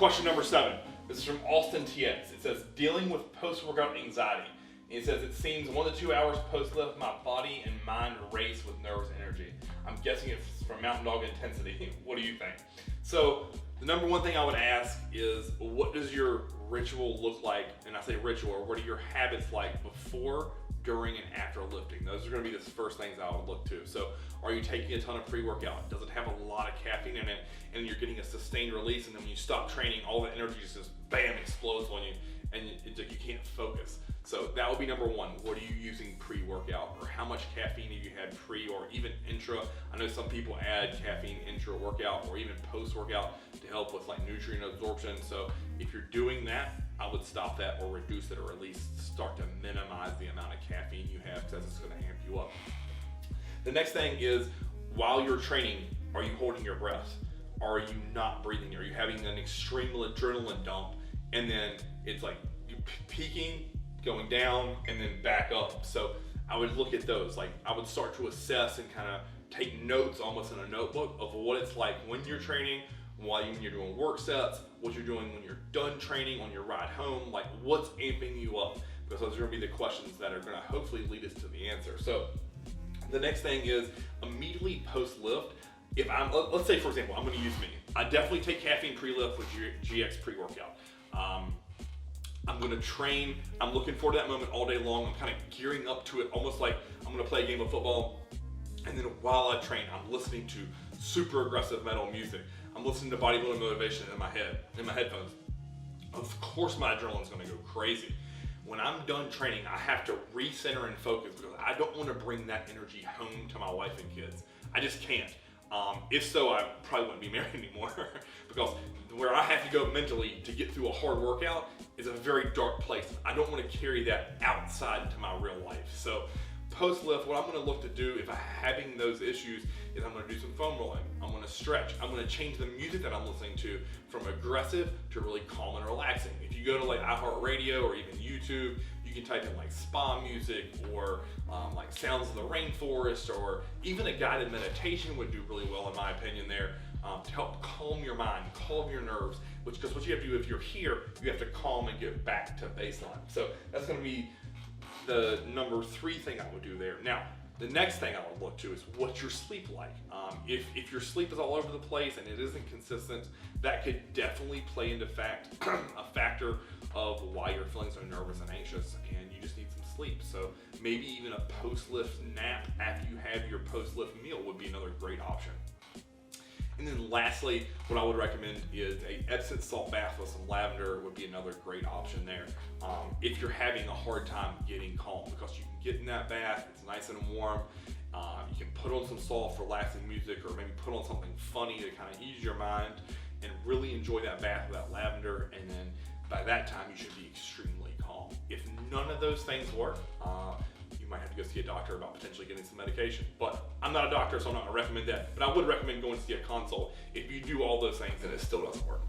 question number 7. This is from Austin TX. It says, dealing with post-workout anxiety. And it says, it seems 1 to 2 hours post-lift, my body and mind race with nervous energy. I'm guessing it's from Mountain Dog intensity. What do you think? So the number one thing I would ask is, what does your ritual look like? And I say ritual, or what are your habits like before, during, and after lifting? Those are going to be the first things I would look to. So are you taking a ton of pre-workout? Does it have a lot of caffeine in it? And you're getting a sustained release, and then when you stop training, all the energy just bam, explodes on you, and it's like you can't focus. So that would be number one. What are you using pre-workout, or how much caffeine have you had pre or even intra? I know some people add caffeine intra-workout or even post-workout to help with like nutrient absorption. So if you're doing that, I would stop that or reduce it, or at least start to minimize the amount of caffeine you have, because it's going to amp you up. The next thing is, while you're training, are you holding your breath? Are you not breathing? Are you having an extreme adrenaline dump, and then it's like you peaking, going down, and then back up? So I would look at those. Like, I would start to assess and kind of take notes almost in a notebook of what it's like when you're training, when you're doing work sets, what you're doing when you're done training, on your ride home, like what's amping you up, because those are going to be the questions that are going to hopefully lead us to the answer. So the next thing is, immediately post lift, if let's say for example, I'm going to use me. I definitely take caffeine pre-lift with GX pre-workout. I'm going to train. I'm looking forward to that moment all day long. I'm kind of gearing up to it, almost like I'm going to play a game of football. And then while I train, I'm listening to super aggressive metal music. I'm listening to bodybuilding motivation in my headphones. Of course, my adrenaline's going to go crazy. When I'm done training, I have to recenter and focus, because I don't want to bring that energy home to my wife and kids. I just can't. If so, I probably wouldn't be married anymore, because where I have to go mentally to get through a hard workout is a very dark place. I don't want to carry that outside into my real life. So post lift, what I'm going to look to do if I'm having those issues is I'm going to do some foam rolling. I'm going to stretch. I'm going to change the music that I'm listening to from aggressive to really calm and relaxing. If you go to like iHeartRadio or even YouTube, you can type in like spa music, or like sounds of the rainforest, or even a guided meditation would do really well in my opinion there, to help calm your mind, calm your nerves, because what you have to do if you're here, you have to calm and get back to baseline. So that's going to be the number 3 thing I would do there. Now, the next thing I would look to is what's your sleep like. If your sleep is all over the place and it isn't consistent, that could definitely play into a factor of why you're feeling so nervous and anxious, and you just need some sleep. So maybe even a post-lift nap after you have your post-lift meal would be another great option. And then lastly, what I would recommend is a Epsom salt bath with some lavender would be another great option there. If you're having a hard time getting calm, because you can get in that bath, it's nice and warm. You can put on some soft, relaxing music, or maybe put on something funny to kind of ease your mind and really enjoy that bath with that lavender. And then by that time, you should be extremely calm. If none of those things work, you might have to go see a doctor about potentially getting some medication. But I'm not a doctor, so I'm not gonna recommend that. But I would recommend going to see a consult if you do all those things and it still doesn't work.